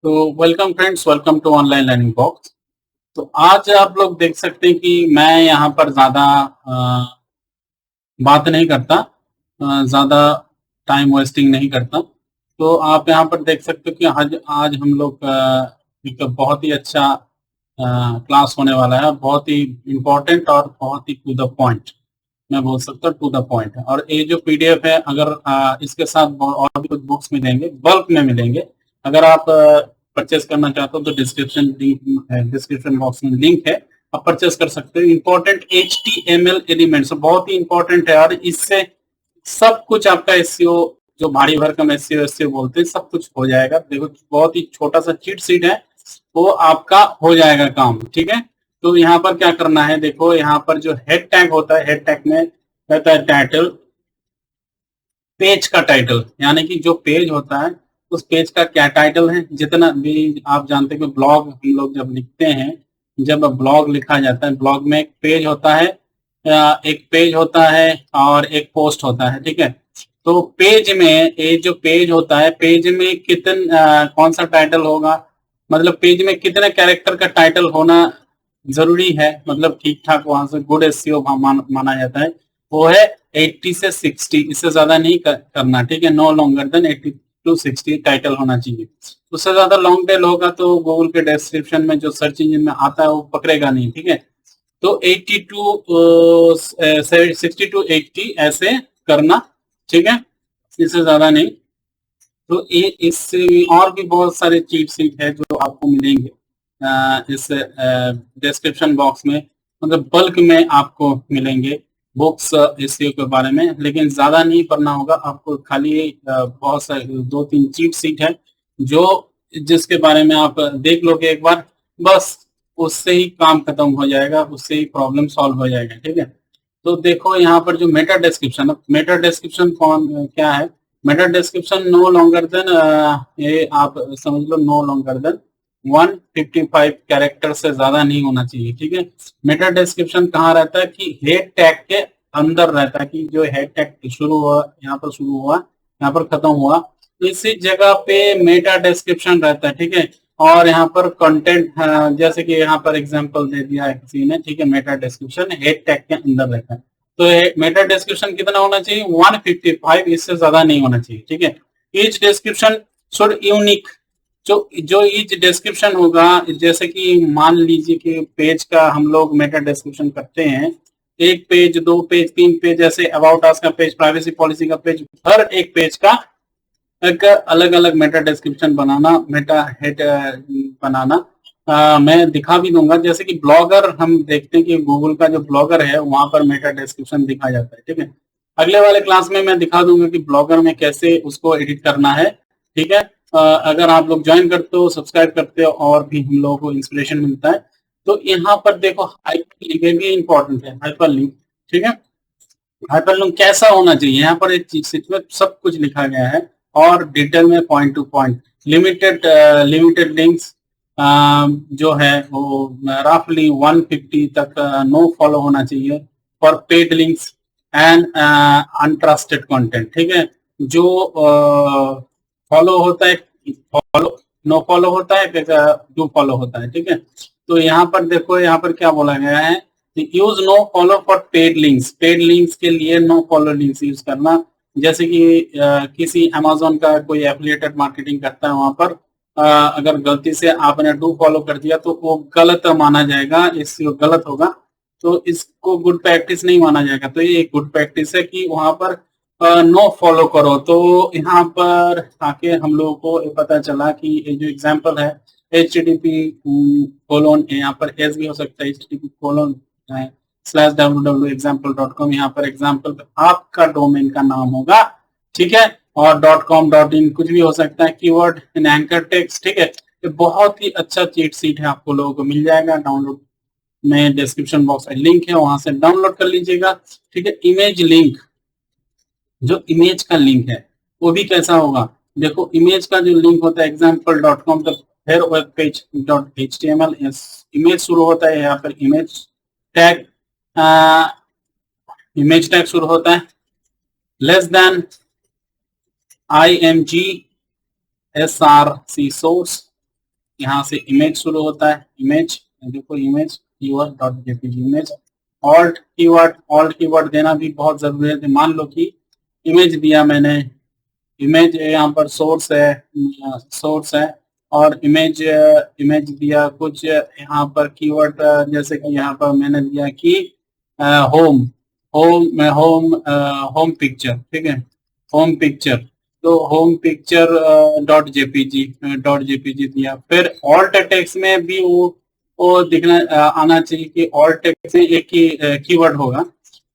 तो welcome friends, welcome to online learning box. तो आज आप लोग देख सकते हैं कि मैं यहाँ पर ज़्यादा बात नहीं करता, ज़्यादा टाइम वेस्टिंग नहीं करता। तो आप यहाँ पर देख सकते हो कि आज आज हम लोग एक बहुत ही अच्छा क्लास होने वाला है, बहुत ही इम्पोर्टेंट और बहुत ही टू द पॉइंट। मैं बोल सकता हूँ टू द पॉइंट है। और ये जो पीडीएफ है, अगर इसके साथ और भी कुछ बुक्स मिलेंगे, बल्क में मिलेंगे। अगर आप परचेस करना चाहते हो तो डिस्क्रिप्शन बॉक्स में लिंक है, आप परचेस कर सकते हो। इंपॉर्टेंट HTML एलिमेंट्स बहुत ही इंपॉर्टेंट है, और इससे सब कुछ आपका एसईओ, जो भारी भरकम एसईओ बोलते हैं, सब कुछ हो जाएगा। देखो, बहुत ही छोटा सा चीट सीट है, वो आपका हो जाएगा काम। ठीक है, तो यहाँ पर क्या करना है, देखो यहाँ पर जो हेड टैग होता है, हेड टैग में रहता है टाइटल, पेज का टाइटल, यानी कि जो पेज होता है उस पेज का क्या टाइटल है। जितना भी आप जानते हैं कि ब्लॉग हम लोग जब लिखते हैं, जब ब्लॉग लिखा जाता है, ब्लॉग में एक पेज होता है, एक पेज होता है और एक पोस्ट होता है। ठीक है, तो पेज में, ये जो पेज होता है, पेज में कौन सा टाइटल होगा, मतलब पेज में कितने कैरेक्टर का टाइटल होना जरूरी है, मतलब ठीक ठाक, वहां से गुड एसईओ माना जाता है, वो है 80 से 60। इससे ज्यादा नहीं करना। ठीक है, no longer than 80 to 60 title होना चाहिए। उससे ज्यादा लॉन्ग टेल होगा तो गूगल के डिस्क्रिप्शन में जो सर्च इंजन में आता है वो पकड़ेगा नहीं। ठीक है, तो 80 टू 60 टू 80 ऐसे करना। ठीक है, इससे ज्यादा नहीं। तो ये इससे और भी बहुत सारे चीट शीट है जो आपको मिलेंगे इस डिस्क्रिप्शन बॉक्स में, मतलब बल्क में आपको मिलेंगे बुक्स एसईओ के बारे में। लेकिन ज्यादा नहीं पढ़ना होगा आपको, खाली बहुत सारे 2-3 चीट शीट है जो, जिसके बारे में आप देख लोगे एक बार, बस उससे ही काम खत्म हो जाएगा, उससे ही प्रॉब्लम सॉल्व हो जाएगा। ठीक है, तो देखो यहाँ पर जो मेटा डिस्क्रिप्शन, मेटा डिस्क्रिप्शन कौन क्या है। Meta description no longer than, ये आप समझ लो, नो लॉन्गर देन 155 कैरेक्टर से ज्यादा नहीं होना चाहिए। ठीक है, मेटा डिस्क्रिप्शन कहाँ रहता है कि हेड टैग के अंदर रहता है, कि जो हेड टैग शुरू हुआ, यहाँ पर शुरू हुआ, यहाँ पर खत्म हुआ, इसी जगह पे मेटा डिस्क्रिप्शन रहता है। ठीक है, और यहाँ पर कंटेंट, जैसे कि यहाँ पर एग्जांपल दे दिया है किसी ने। ठीक है, मेटा डिस्क्रिप्शन हेड टैग के अंदर रहता है। तो मेटा डिस्क्रिप्शन कितना होना चाहिए, 155, इससे ज्यादा नहीं होना चाहिए। ठीक है, ईच डिस्क्रिप्शन शुड यूनिक, जो जो ईच डिस्क्रिप्शन होगा, जैसे कि मान लीजिए कि पेज का हम लोग मेटा डिस्क्रिप्शन करते हैं, एक पेज, दो पेज, तीन पेज, जैसे अबाउट अस का पेज, प्राइवेसी पॉलिसी का पेज, हर एक पेज का एक अलग अलग मेटा डिस्क्रिप्शन बनाना, मेटा हेड बनाना। मैं दिखा भी दूंगा, जैसे कि ब्लॉगर, हम देखते हैं कि गूगल का जो ब्लॉगर है वहां पर मेटा डिस्क्रिप्शन दिखा जाता है। ठीक है, अगले वाले क्लास में मैं दिखा दूंगा कि ब्लॉगर में कैसे उसको एडिट करना है। ठीक है, अगर आप लोग ज्वाइन करते हो, सब्सक्राइब करते हो, और भी हम लोगों को इंस्पिरेशन मिलता है। तो यहाँ पर देखो, हाइपर लिंक भी इंपॉर्टेंट है, हाइपर लिंक। ठीक है, हाइपरलिंक कैसा होना चाहिए, यहाँ पर एक चीज में सब कुछ लिखा गया है, और डिटेल में point two point. Limited links जो है वो रफली 150 तक नो फॉलो होना चाहिए for paid links and untrusted content. ठीक है, जो फॉलो होता है, फॉलो, नो फॉलो होता है, डू फॉलो होता है। ठीक है, तो यहाँ पर देखो, यहाँ पर क्या बोला गया है, use no follow for paid links, paid links के लिए नो फॉलो लिंक्स यूज करना। जैसे कि किसी अमेजोन का कोई एफिलिएटेड मार्केटिंग करता है, वहां पर अगर गलती से आपने डू फॉलो कर दिया तो वो गलत माना जाएगा, इससे गलत होगा, तो इसको गुड प्रैक्टिस नहीं माना जाएगा। तो ये एक गुड प्रैक्टिस है कि वहां पर नो फॉलो करो। तो यहाँ पर आके हम लोगों को पता चला कि ये जो एग्जाम्पल है, HTTP:/, यहाँ पर एस भी हो सकता है, HTTP://www.example.com, यहाँ पर एग्जाम्पल आपका डोमेन का नाम होगा। ठीक है, और .com.in कुछ भी हो सकता है, कीवर्ड इन एंकर टेक्स्ट। ठीक है, ये बहुत ही अच्छा चीट सीट है, आपको लोगों को मिल जाएगा डाउनलोड में, डिस्क्रिप्शन बॉक्स में लिंक है, वहां से डाउनलोड कर लीजिएगा। ठीक है, इमेज लिंक, जो इमेज का लिंक है वो भी कैसा होगा, देखो इमेज का जो लिंक होता है example.com, तो फिर वेब पेज .html, इमेज शुरू होता है, यहाँ पर टैग इमेज टैग शुरू होता है, less than img src source, यहाँ से इमेज शुरू होता है, इमेज देखो, image keyword dot JPG image. Alt keyword देना भी बहुत जरूरी है। मान लो कि इमेज दिया मैंने, इमेज यहाँ पर सोर्स है और इमेज दिया कुछ यहाँ पर कीवर्ड, जैसे कि यहाँ पर मैंने दिया कि होम होम पिक्चर, ठीक है, होम पिक्चर। तो होम पिक्चर डॉट जेपीजी दिया। फिर ऑल्ट टेक्स्ट में भी वो दिखना आना चाहिए कि ऑल्ट टेक्स्ट में एक ही कीवर्ड होगा,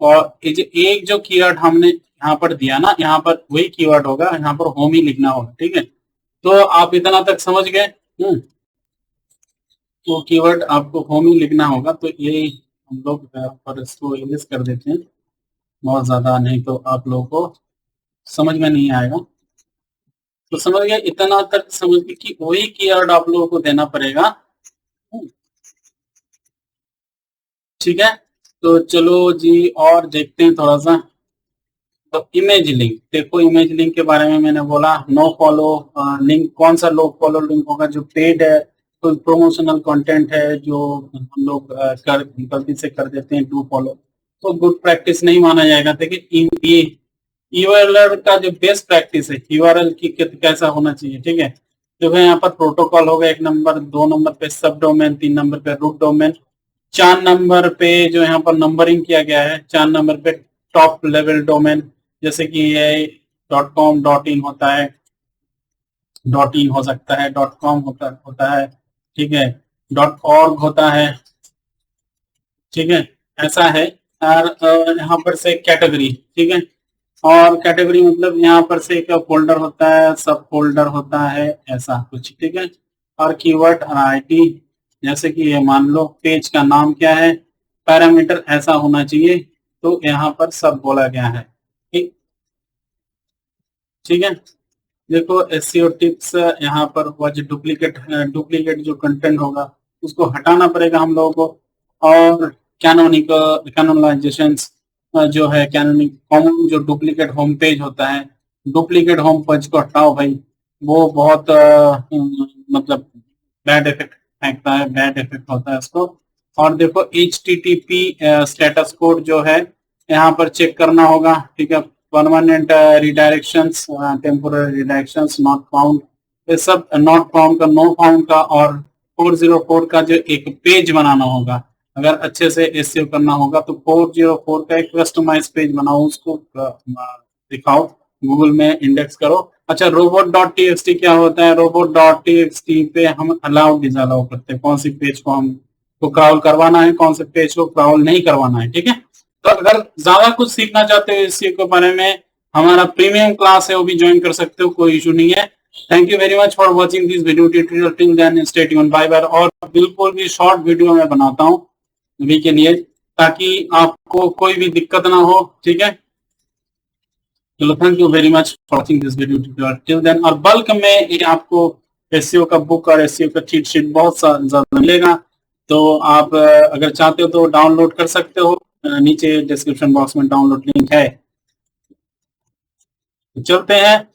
और एक जो कीवर्ड हमने यहाँ पर दिया ना, यहाँ पर वही कीवर्ड होगा, यहाँ पर होम ही लिखना होगा, ठीक है। तो आप इतना तक समझ गए। तो कीवर्ड आपको होम ही लिखना होगा। तो ये हम लोग पर इसको इरेज कर देते हैं, बहुत ज्यादा नहीं तो आप लोगों को समझ में नहीं आएगा। तो समझ गए, इतना तक समझ गए कि वही कीवर्ड आप लोगों को देना पड़ेगा, ठीक है। तो चलो जी और देखते हैं थोड़ा सा। तो इमेज लिंक देखो, इमेज लिंक के बारे में मैंने बोला, नो फॉलो लिंक। कौन सा लो फॉलो लिंक होगा? जो पेड है, कोई प्रोमोशनल कंटेंट है जो हम लोग गलती से कर देते हैं डू फॉलो, तो गुड प्रैक्टिस नहीं माना जाएगा। देखिए ये यूआरएल का जो बेस्ट प्रैक्टिस है, यूआरएल की कैसा होना चाहिए, ठीक है। देखो यहाँ पर प्रोटोकॉल होगा 1 नंबर, 2 नंबर पे सब डोमेन, 3 नंबर पे रूट डोमेन, 4 नंबर पे जो यहाँ पर नंबरिंग किया गया है, 4 नंबर पे टॉप लेवल डोमेन, जैसे कि ये .com .in होता है, .in हो सकता है, .com होता है, ठीक है, .org होता है, ठीक है, ऐसा है। और यहाँ पर से कैटेगरी, ठीक है, और कैटेगरी मतलब यहाँ पर से एक फोल्डर होता है, सब फोल्डर होता है, ऐसा कुछ, ठीक है। और कीवर्ड वैरायटी, जैसे कि ये मान लो पेज का नाम क्या है, पैरामीटर ऐसा होना चाहिए, तो यहाँ पर सब बोला गया है, ठीक, ठीक है। देखो एसईओ टिप्स यहाँ पर वो जो डुप्लीकेट जो कंटेंट होगा उसको हटाना पड़ेगा हम लोगों को। और कैनोनाइजेशंस जो है, कॉमन जो डुप्लीकेट होम पेज होता है, डुप्लीकेट होम पेज को हटाओ भाई, वो बहुत मतलब बैड इफेक्ट फेंकता है, बैड इफेक्ट होता है उसको। और देखो HTTP स्टेटस कोड जो है यहाँ पर चेक करना होगा, ठीक है। परमानेंट रिडायरेक्शंस, टेम्पोररी रिडायरेक्शंस, नॉट फाउंड, ये सब नॉट फाउंड का, नो फाउंड का, और 404 का जो एक पेज बनाना होगा, अगर अच्छे से एसईओ करना होगा तो 404 का एक कस्टमाइज पेज बनाओ, उसको दिखाओ, गूगल में इंडेक्स करो। अच्छा, robot.txt क्या होता है? robot.txt पे हम अलाउ डिसअलाउ करते हैं, कौन सी पेज को हम को क्राउल करवाना है, कौन से पेज को क्राउल नहीं करवाना है, ठीक है। तो अगर ज्यादा कुछ सीखना चाहते हो इस चीज के बारे में, हमारा प्रीमियम क्लास है वो भी ज्वाइन कर सकते हो, कोई इशू नहीं है। Thank you very much for watching this video tutorial, till then stay tuned, bye bye. और बिल्कुल भी शॉर्ट वीडियो में बनाता हूँ अभी के लिए, ताकि आपको कोई भी दिक्कत ना हो, ठीक है। चलो, thank you very much for watching this video tutorial, till then. और बल्क में ये आपको एसईओ का बुक और एसईओ का चीट शीट बहुत ज्यादा मिलेगा, तो आप अगर चाहते हो तो डाउनलोड कर सकते हो, नीचे डिस्क्रिप्शन बॉक्स में डाउनलोड लिंक है। तो चलते हैं,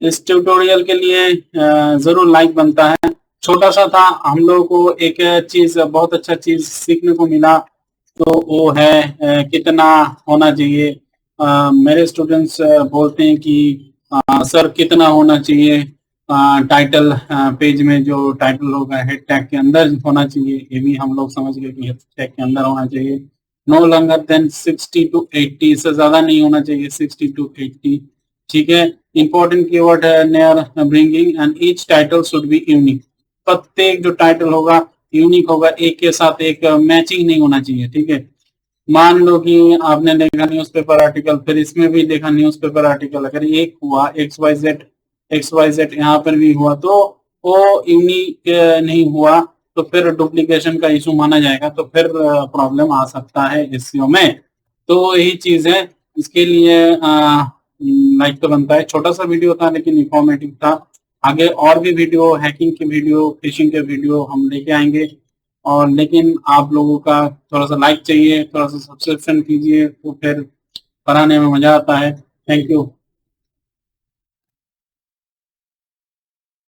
इस ट्यूटोरियल के लिए जरूर लाइक बनता है, छोटा सा था। हम लोगों को एक चीज, बहुत अच्छा चीज सीखने को मिला, तो वो है कितना होना चाहिए। मेरे स्टूडेंट्स बोलते हैं कि सर कितना होना चाहिए टाइटल पेज में, जो टाइटल होगा हेड टैग के अंदर होना चाहिए, ये भी हम लोग समझ गए कि हेड टैग के अंदर होना चाहिए। नो लॉन्गर देन 60 to 80, इससे ज्यादा नहीं होना चाहिए, 60 to 80, ठीक है। इंपॉर्टेंट कीवर्ड है near bringing, and each title should be unique, प्रत्येक जो टाइटल होगा यूनिक होगा, एक के साथ एक मैचिंग नहीं होना चाहिए, ठीक है। मान लो कि आपने देखा न्यूज़पेपर आर्टिकल, फिर इसमें भी देखा न्यूज़पेपर आर्टिकल, अगर एक हुआ XYZ यहाँ पर भी हुआ, तो वो यूनिक नहीं हुआ, तो फिर डुप्लीकेशन का इशू माना जाएगा, तो फिर प्रॉब्लम आ सकता है एसईओ में। तो यही चीज है, इसके लिए लाइक तो बनता है। छोटा सा वीडियो था लेकिन इंफॉर्मेटिव था। आगे और भी वीडियो, हैकिंग के वीडियो, फिशिंग के वीडियो हम लेके आएंगे, और लेकिन आप लोगों का थोड़ा सा लाइक चाहिए, थोड़ा सा सब्सक्रिप्शन कीजिए, तो फिर पढ़ाने में मजा आता है। Thank you.